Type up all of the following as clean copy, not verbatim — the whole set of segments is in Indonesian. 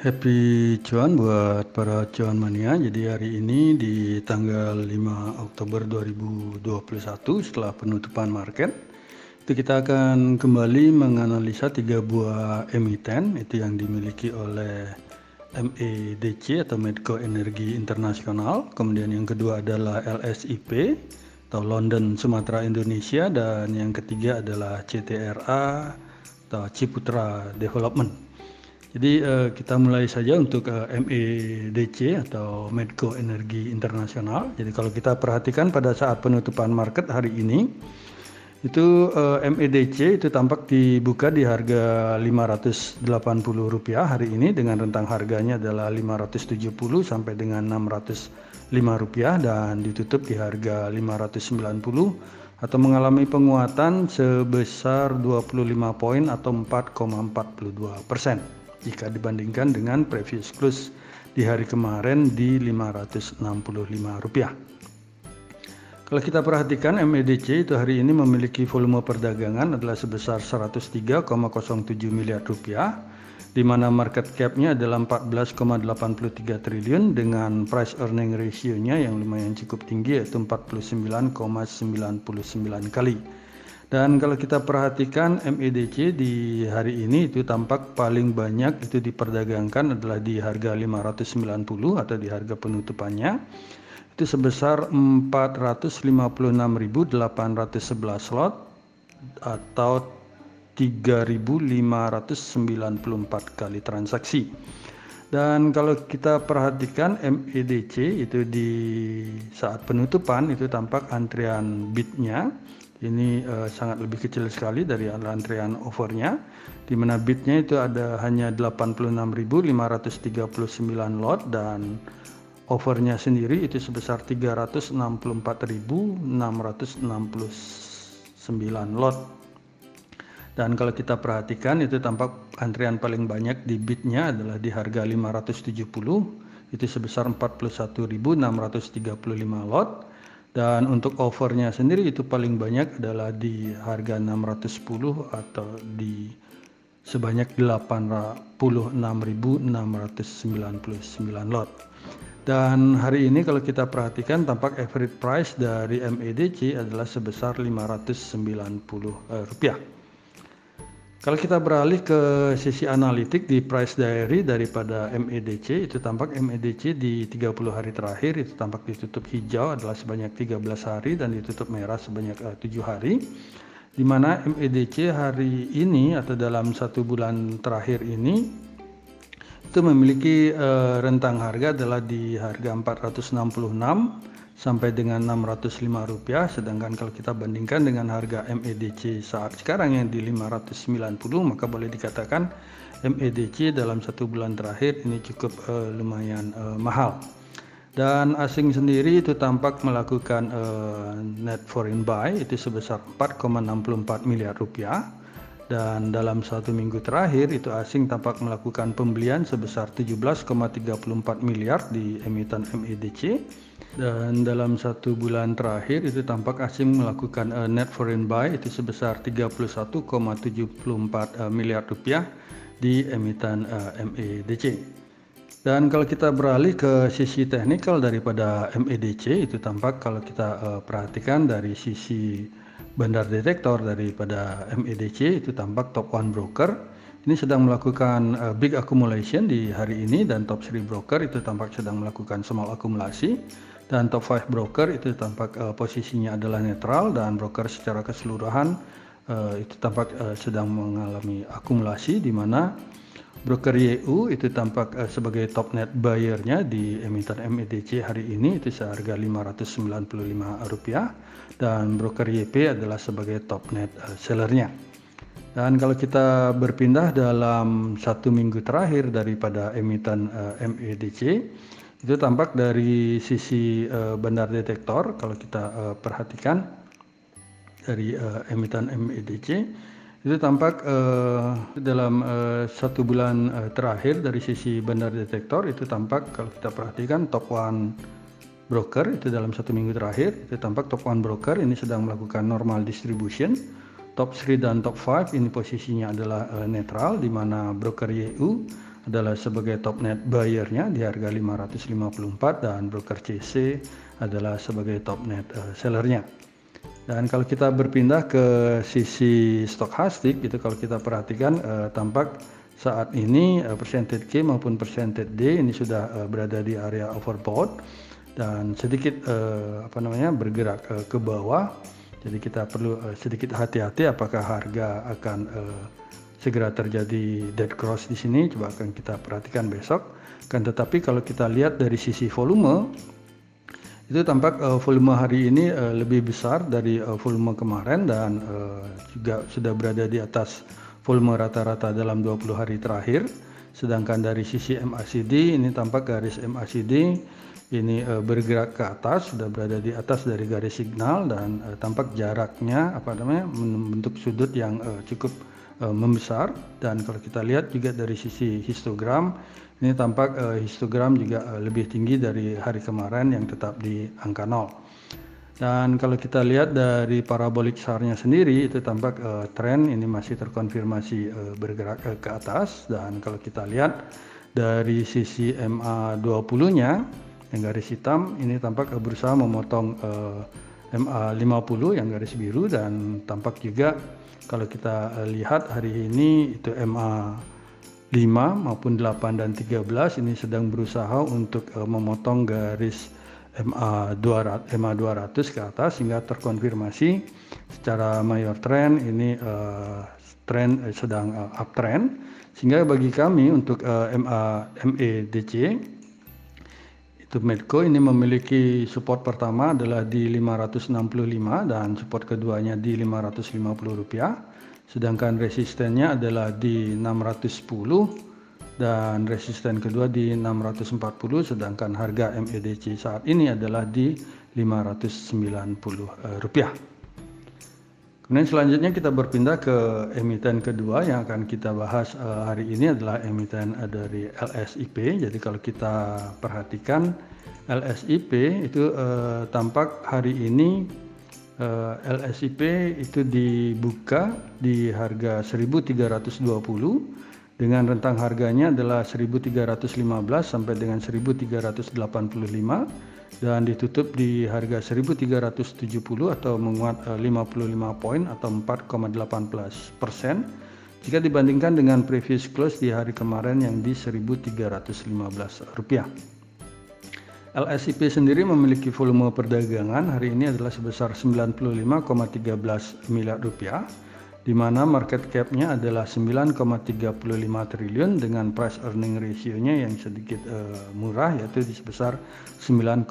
Happy cuan buat para cuan mania. Jadi hari ini di tanggal 5 Oktober 2021 setelah penutupan market, itu kita akan kembali menganalisa 3 buah emiten itu yang dimiliki oleh MEDC atau Medco Energi Internasional. Kemudian yang kedua adalah LSIP atau London Sumatera Indonesia, dan yang ketiga adalah CTRA atau Ciputra Development. Jadi kita mulai saja untuk MEDC atau Medco Energi Internasional. Jadi kalau kita perhatikan pada saat penutupan market hari ini, itu MEDC itu tampak dibuka di harga Rp580 hari ini, dengan rentang harganya adalah 570 sampai dengan Rp605, dan ditutup di harga 590 atau mengalami penguatan sebesar 25 poin atau 4,42% jika dibandingkan dengan previous close di hari kemarin di Rp565. Kalau kita perhatikan MEDC itu hari ini memiliki volume perdagangan adalah sebesar Rp103,07 miliar, di mana market cap-nya adalah 14,83 triliun dengan price earning ratio-nya yang lumayan cukup tinggi, yaitu 49,99 kali. Dan kalau kita perhatikan MEDC di hari ini itu tampak paling banyak itu diperdagangkan adalah di harga 590 atau di harga penutupannya itu sebesar 456.811 lot atau 3.594 kali transaksi. Dan kalau kita perhatikan MEDC itu di saat penutupan itu tampak antrian bidnya ini sangat lebih kecil sekali dari antrian offernya, di mana bidnya itu ada hanya 86.539 lot dan offernya sendiri itu sebesar 364.669 lot. Dan kalau kita perhatikan itu tampak antrian paling banyak di bidnya adalah di harga 570 itu sebesar 41.635 lot. Dan untuk offernya sendiri itu paling banyak adalah di harga 610 atau di sebanyak 86.699 lot. Dan hari ini kalau kita perhatikan tampak average price dari MEDC adalah sebesar Rp590. Kalau kita beralih ke sisi analitik di price diary daripada MEDC, itu tampak MEDC di 30 hari terakhir itu tampak ditutup hijau adalah sebanyak 13 hari dan ditutup merah sebanyak 7 hari. Di mana MEDC hari ini atau dalam 1 bulan terakhir ini itu memiliki rentang harga adalah di harga 466 sampai dengan Rp605, sedangkan kalau kita bandingkan dengan harga MEDC saat sekarang yang di 590, maka boleh dikatakan MEDC dalam 1 bulan terakhir ini cukup lumayan mahal. Dan asing sendiri itu tampak melakukan net foreign buy itu sebesar Rp4,64 miliar, dan dalam 1 minggu terakhir itu asing tampak melakukan pembelian sebesar 17,34 miliar di emiten MEDC. Dan dalam 1 bulan terakhir itu tampak asing melakukan net foreign buy itu sebesar Rp31,74 miliar di emiten MEDC. Dan kalau kita beralih ke sisi teknikal daripada MEDC itu tampak kalau kita perhatikan dari sisi bandar detektor daripada MEDC itu tampak top 1 broker ini sedang melakukan big accumulation di hari ini, dan top 3 broker itu tampak sedang melakukan small akumulasi, dan top 5 broker itu tampak posisinya adalah netral, dan broker secara keseluruhan itu tampak sedang mengalami akumulasi, di mana broker YU itu tampak sebagai top net buyer-nya di emiten MEDC hari ini itu seharga Rp595, dan broker YP adalah sebagai top net seller-nya. Dan kalau kita berpindah dalam 1 minggu terakhir daripada emiten MEDC itu tampak dari sisi bandar detektor, kalau kita perhatikan dari emiten MEDC itu tampak dalam 1 bulan terakhir dari sisi bandar detektor itu tampak kalau kita perhatikan top 1 broker itu dalam 1 minggu terakhir itu tampak top 1 broker ini sedang melakukan normal distribution. Top 3 dan top 5 ini posisinya adalah netral, di mana broker YU adalah sebagai top net buyer-nya di harga 554 dan broker CC adalah sebagai top net seller-nya. Dan kalau kita berpindah ke sisi stokastik itu, kalau kita perhatikan tampak saat ini percentage K maupun percentage D ini sudah berada di area overbought dan sedikit bergerak ke bawah. Jadi kita perlu sedikit hati-hati apakah harga akan segera terjadi dead cross di sini. Coba akan kita perhatikan besok. Kan tetapi kalau kita lihat dari sisi volume itu tampak volume hari ini lebih besar dari volume kemarin dan juga sudah berada di atas volume rata-rata dalam 20 hari terakhir. Sedangkan dari sisi MACD ini tampak garis MACD ini bergerak ke atas, sudah berada di atas dari garis signal dan tampak jaraknya membentuk sudut yang cukup membesar. Dan kalau kita lihat juga dari sisi histogram ini tampak histogram juga lebih tinggi dari hari kemarin yang tetap di angka 0. Dan kalau kita lihat dari parabolik SAR-nya sendiri itu tampak tren ini masih terkonfirmasi bergerak ke atas. Dan kalau kita lihat dari sisi MA20-nya yang garis hitam ini tampak berusaha memotong MA50 yang garis biru, dan tampak juga kalau kita lihat hari ini itu MA5 maupun 8 dan 13 ini sedang berusaha untuk memotong garis MA200 ke atas sehingga terkonfirmasi secara mayor trend ini tren sedang uptrend, sehingga bagi kami untuk MEDC itu Medco ini memiliki support pertama adalah di 565 dan support keduanya di Rp550, sedangkan resistennya adalah di 610 dan resisten kedua di 640, sedangkan harga MEDC saat ini adalah di Rp590. Kemudian selanjutnya kita berpindah ke emiten kedua yang akan kita bahas hari ini adalah emiten dari LSIP. Jadi kalau kita perhatikan LSIP itu tampak hari ini LSIP itu dibuka di harga 1.320 dengan rentang harganya adalah 1.315 sampai dengan 1.385 dan ditutup di harga 1.370 atau menguat 55 poin atau 4,18% jika dibandingkan dengan previous close di hari kemarin yang di Rp1.315. LSIP sendiri memiliki volume perdagangan hari ini adalah sebesar Rp95,13 miliar, di mana market cap-nya adalah 9,35 triliun dengan price earning ratio-nya yang sedikit murah, yaitu di sebesar 9,32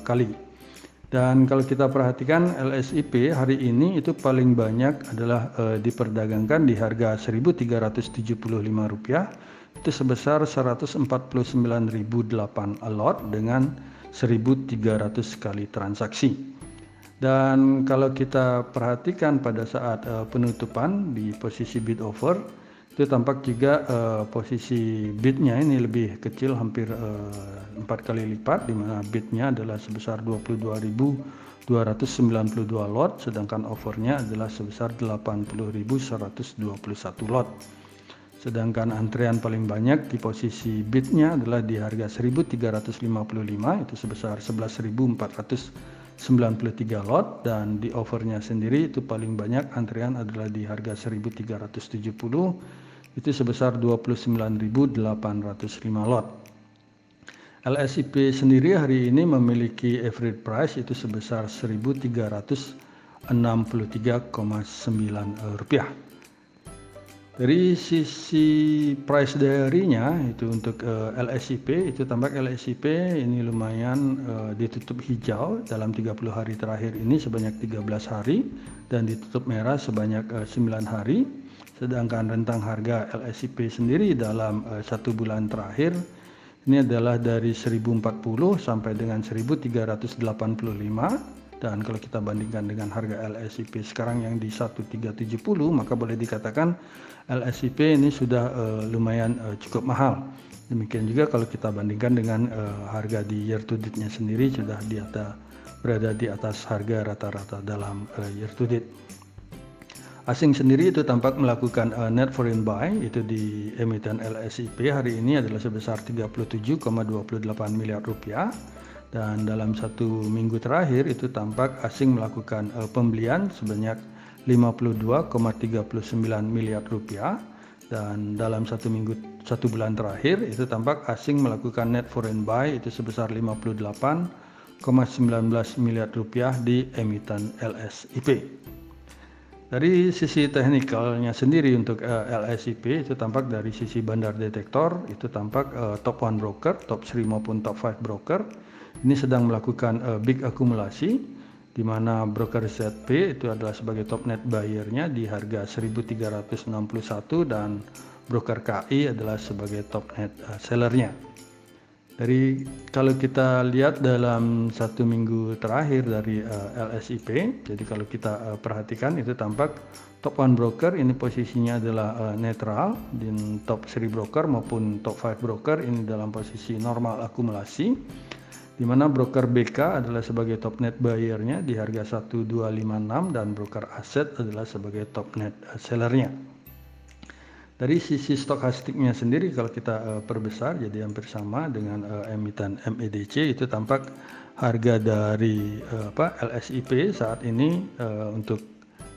kali. Dan kalau kita perhatikan LSIP hari ini itu paling banyak adalah diperdagangkan di harga Rp1.375, itu sebesar 149.008 lot dengan 1.300 kali transaksi. Dan kalau kita perhatikan pada saat penutupan di posisi bid over itu tampak juga posisi bidnya ini lebih kecil, hampir 4 kali lipat, di mana bidnya adalah sebesar 22.292 lot, sedangkan overnya adalah sebesar 80.121 lot. Sedangkan antrean paling banyak di posisi bidnya adalah di harga 1.355 itu sebesar 11.493 lot, dan di overnya sendiri itu paling banyak antrean adalah di harga 1.370 itu sebesar 29.805 lot. LSIP sendiri hari ini memiliki average price itu sebesar Rp1.363,9. Dari sisi price diary-nya itu untuk LSIP itu tampak LSIP ini lumayan ditutup hijau dalam 30 hari terakhir ini sebanyak 13 hari dan ditutup merah sebanyak 9 hari. Sedangkan rentang harga LSIP sendiri dalam 1 bulan terakhir ini adalah dari 1040 sampai dengan 1385. Dan kalau kita bandingkan dengan harga LSIP sekarang yang di 1370, maka boleh dikatakan LSIP ini sudah lumayan cukup mahal. Demikian juga kalau kita bandingkan dengan harga di year to date-nya sendiri sudah berada di atas harga rata-rata dalam year to date. Asing sendiri itu tampak melakukan net foreign buy itu di emiten LSIP hari ini adalah sebesar 37,28 miliar rupiah, dan dalam satu minggu terakhir itu tampak asing melakukan pembelian sebanyak 52,39 miliar rupiah, dan dalam satu bulan terakhir itu tampak asing melakukan net foreign buy itu sebesar 58,19 miliar rupiah di emiten LSIP. Dari sisi teknikalnya sendiri untuk LSIP itu tampak dari sisi bandar detektor itu tampak top 1 broker, top 3 maupun top 5 broker ini sedang melakukan big akumulasi, di mana broker ZP itu adalah sebagai top net buyer-nya di harga 1.361 dan broker KI adalah sebagai top net seller-nya. Dari kalau kita lihat dalam satu minggu terakhir dari LSIP, jadi kalau kita perhatikan itu tampak top 1 broker ini posisinya adalah netral, dan top 3 broker maupun top 5 broker ini dalam posisi normal akumulasi, di mana broker BK adalah sebagai top net buyer-nya di harga 1256 dan broker aset adalah sebagai top net seller-nya. Dari sisi stokastiknya sendiri kalau kita perbesar jadi hampir sama dengan emiten MEDC, itu tampak harga dari LSIP saat ini untuk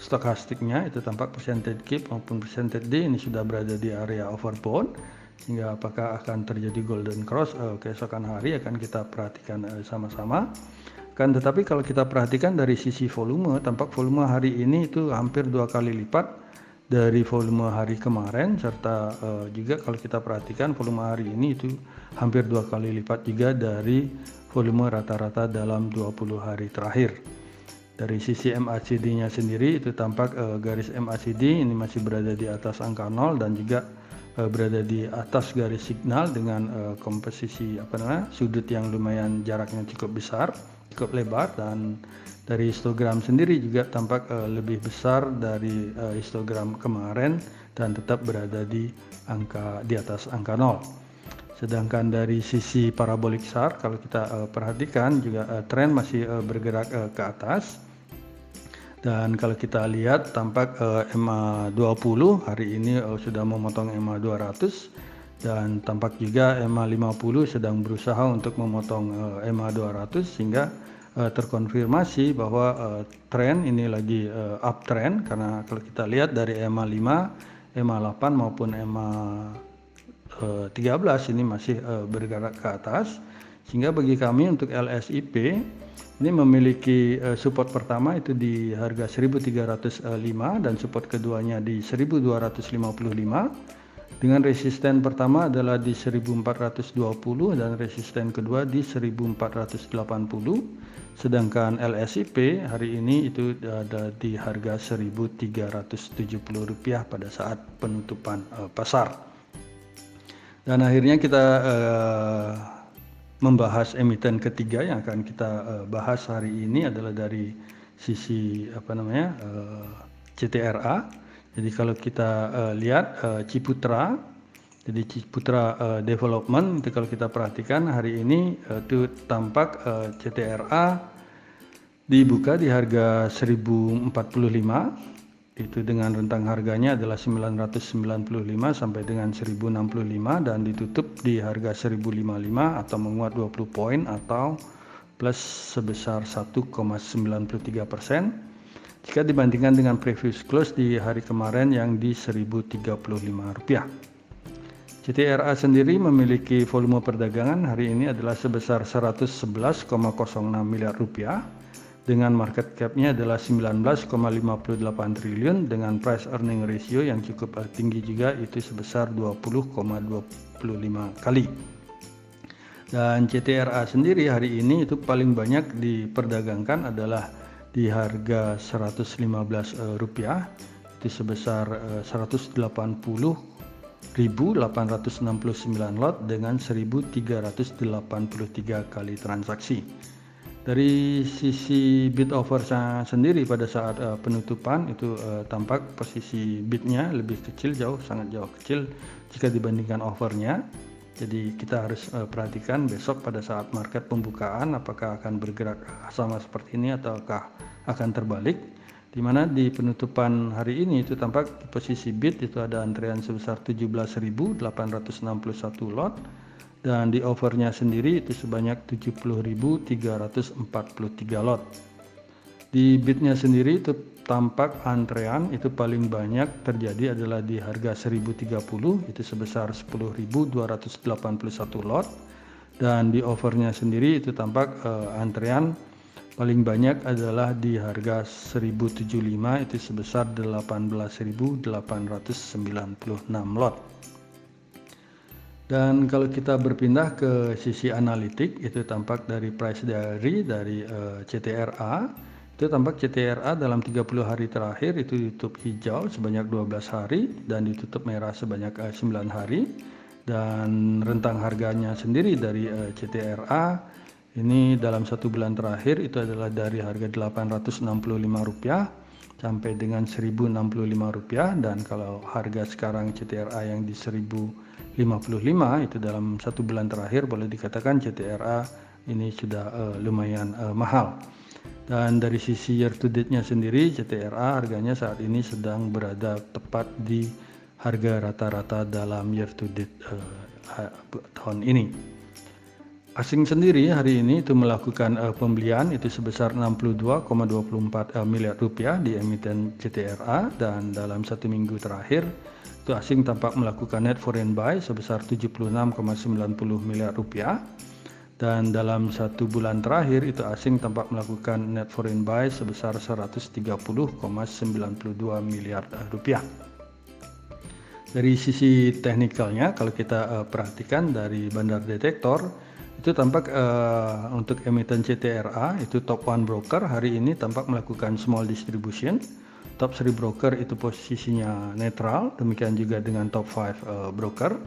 stokastiknya itu tampak percentage keep maupun percentage D ini sudah berada di area overbought, sehingga apakah akan terjadi golden cross keesokan hari akan kita perhatikan sama-sama. Tetapi kalau kita perhatikan dari sisi volume, tampak volume hari ini itu hampir 2 kali lipat dari volume hari kemarin, serta juga kalau kita perhatikan volume hari ini itu hampir 2 kali lipat juga dari volume rata-rata dalam 20 hari terakhir. Dari sisi MACD-nya sendiri itu tampak garis MACD ini masih berada di atas angka 0 dan juga berada di atas garis signal dengan komposisi sudut yang lumayan jaraknya cukup besar, cukup lebar, dan dari histogram sendiri juga tampak lebih besar dari histogram kemarin dan tetap berada di atas angka 0. Sedangkan dari sisi parabolik SAR kalau kita perhatikan juga tren masih bergerak ke atas. Dan kalau kita lihat tampak EMA20 hari ini sudah memotong EMA200, dan tampak juga EMA50 sedang berusaha untuk memotong EMA200, sehingga terkonfirmasi bahwa tren ini lagi uptrend, karena kalau kita lihat dari EMA5, EMA8 maupun EMA13 ini masih bergerak ke atas, sehingga bagi kami untuk LSIP ini memiliki support pertama itu di harga 1305 dan support keduanya di 1255. Dengan resisten pertama adalah di 1420 dan resisten kedua di 1480. Sedangkan LSIP hari ini itu ada di harga Rp1.370 pada saat penutupan pasar. Dan akhirnya kita membahas emiten ketiga yang akan kita bahas hari ini adalah dari sisi CTRA. Jadi kalau kita lihat Ciputra, jadi Ciputra Development itu kalau kita perhatikan hari ini itu tampak CTRA dibuka di harga 1045, itu dengan rentang harganya adalah 995 sampai dengan 1065, dan ditutup di harga 1055 atau menguat 20 poin atau plus sebesar 1,93%. Jika dibandingkan dengan previous close di hari kemarin yang di Rp1.035. CTRA sendiri memiliki volume perdagangan hari ini adalah sebesar Rp111,06 miliar dengan market cap-nya adalah 19,58 triliun dengan price earning ratio yang cukup tinggi juga, itu sebesar 20,25 kali. Dan CTRA sendiri hari ini itu paling banyak diperdagangkan adalah di harga Rp115, itu sebesar 180.869 lot dengan 1.383 kali transaksi. Dari sisi bid offer sendiri pada saat penutupan itu tampak posisi bidnya lebih kecil, sangat jauh kecil jika dibandingkan offernya. Jadi kita harus perhatikan besok pada saat market pembukaan apakah akan bergerak sama seperti ini ataukah akan terbalik. di mana di penutupan hari ini itu tampak di posisi bid itu ada antrean sebesar 17.861 lot, dan di overnya sendiri itu sebanyak 70.343 lot. Di bidnya sendiri itu tampak antrean itu paling banyak terjadi adalah di harga 1030 itu sebesar 10.281 lot, dan di overnya sendiri itu tampak antrean paling banyak adalah di harga 1075 itu sebesar 18.896 lot. Dan kalau kita berpindah ke sisi analitik itu tampak dari price diary dari CTRA, itu tampak CTRA dalam 30 hari terakhir itu ditutup hijau sebanyak 12 hari dan ditutup merah sebanyak 9 hari, dan rentang harganya sendiri dari CTRA ini dalam 1 bulan terakhir itu adalah dari harga Rp865 sampai dengan Rp1.065, dan kalau harga sekarang CTRA yang di Rp1.055 itu dalam 1 bulan terakhir boleh dikatakan CTRA ini sudah lumayan mahal. Dan dari sisi year to date-nya sendiri CTRA harganya saat ini sedang berada tepat di harga rata-rata dalam year to date tahun ini. Asing sendiri hari ini itu melakukan pembelian itu sebesar Rp62,24 miliar di emiten CTRA, dan dalam 1 minggu terakhir itu asing tampak melakukan net foreign buy sebesar Rp76,90 miliar, dan dalam 1 bulan terakhir itu asing tampak melakukan net foreign buy sebesar Rp130,92 miliar. Dari sisi teknikalnya kalau kita perhatikan dari bandar detektor itu tampak untuk emiten CTRA itu top 1 broker hari ini tampak melakukan small distribution, top 3 broker itu posisinya netral, demikian juga dengan top 5 broker,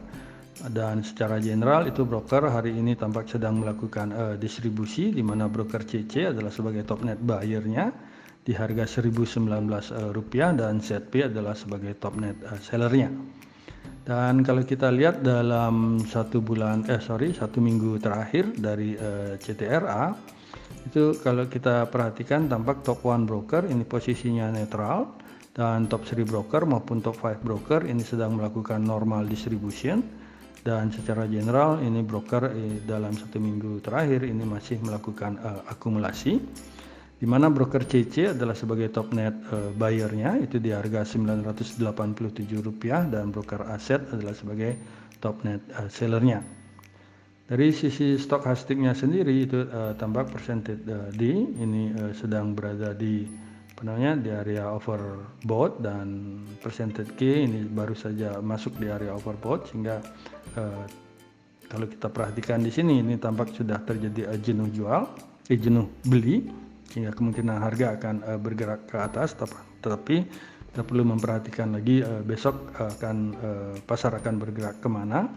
dan secara general itu broker hari ini tampak sedang melakukan distribusi, di mana broker CC adalah sebagai top net buyer-nya di harga Rp1.019 dan ZP adalah sebagai top net seller-nya. Dan kalau kita lihat dalam 1 minggu terakhir dari CTRA itu kalau kita perhatikan tampak top 1 broker ini posisinya netral, dan top 3 broker maupun top 5 broker ini sedang melakukan normal distribution, dan secara general ini broker dalam 1 minggu terakhir ini masih melakukan akumulasi, di mana broker CC adalah sebagai top net buyer-nya itu di harga Rp987 dan broker aset adalah sebagai top net seller-nya. Dari sisi stokastiknya sendiri itu tampak percentage D ini sedang berada di area overbought, dan percentage K ini baru saja masuk di area overbought, sehingga kalau kita perhatikan di sini ini tampak sudah terjadi jenuh beli, sehingga kemungkinan harga akan bergerak ke atas, tetapi kita perlu memperhatikan lagi besok pasar akan bergerak kemana.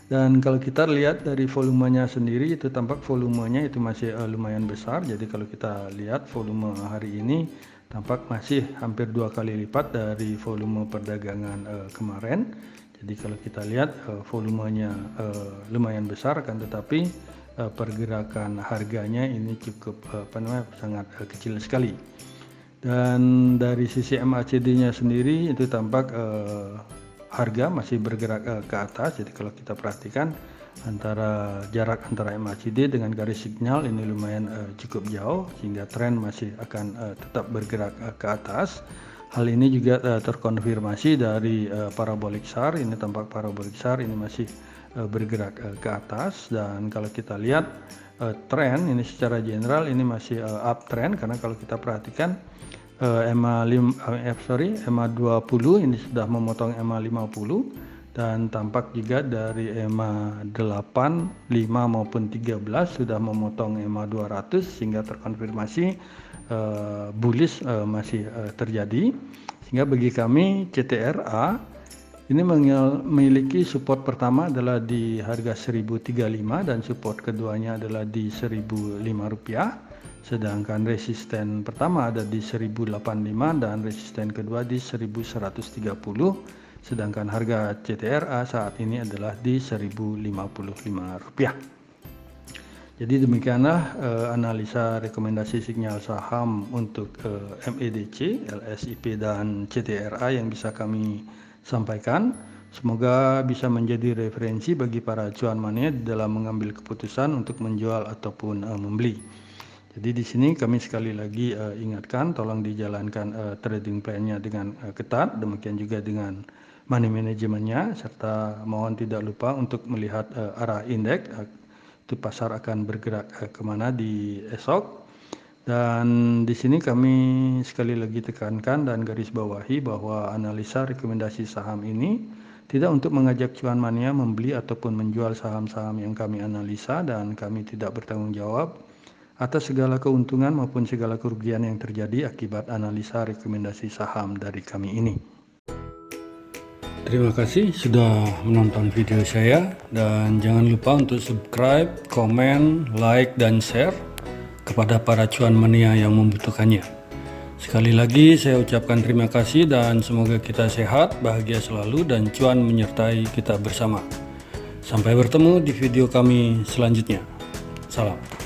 Dan kalau kita lihat dari volumenya sendiri itu tampak volumenya itu masih lumayan besar, jadi kalau kita lihat volume hari ini tampak masih hampir 2 kali lipat dari volume perdagangan kemarin. Jadi kalau kita lihat volumenya lumayan besar, kan tetapi pergerakan harganya ini cukup sangat kecil sekali. Dan dari sisi MACD-nya sendiri itu tampak harga masih bergerak ke atas. Jadi kalau kita perhatikan jarak antara MACD dengan garis signal ini lumayan cukup jauh, sehingga tren masih akan tetap bergerak ke atas. Hal ini juga terkonfirmasi dari parabolic SAR. Ini tampak parabolic SAR ini masih bergerak ke atas, dan kalau kita lihat tren ini secara general ini masih uptrend, karena kalau kita perhatikan EMA20 ini sudah memotong EMA50, dan tampak juga dari EMA8, 5 maupun 13 sudah memotong EMA200, sehingga terkonfirmasi bullish masih terjadi. Sehingga bagi kami CTRA ini memiliki support pertama adalah di harga Rp1.035 dan support keduanya adalah di Rp1.005, sedangkan resisten pertama ada di Rp1.085 dan resisten kedua di Rp1.130, sedangkan harga CTRA saat ini adalah di Rp1.055. Jadi demikianlah analisa rekomendasi sinyal saham untuk MEDC, LSIP dan CTRA yang bisa kami sampaikan. Semoga bisa menjadi referensi bagi para cuan mania dalam mengambil keputusan untuk menjual ataupun membeli. Jadi di sini kami sekali lagi ingatkan, tolong dijalankan trading plan-nya dengan ketat, demikian juga dengan money manajemennya, serta mohon tidak lupa untuk melihat arah indeks, itu pasar akan bergerak kemana di esok. Dan di sini kami sekali lagi tekankan dan garis bawahi bahwa analisa rekomendasi saham ini tidak untuk mengajak cuan mania membeli ataupun menjual saham-saham yang kami analisa, dan kami tidak bertanggung jawab atas segala keuntungan maupun segala kerugian yang terjadi akibat analisa rekomendasi saham dari kami ini. Terima kasih sudah menonton video saya, dan jangan lupa untuk subscribe, komen, like, dan share kepada para cuan mania yang membutuhkannya. Sekali lagi saya ucapkan terima kasih dan semoga kita sehat, bahagia selalu, dan cuan menyertai kita bersama. Sampai bertemu di video kami selanjutnya. Salam.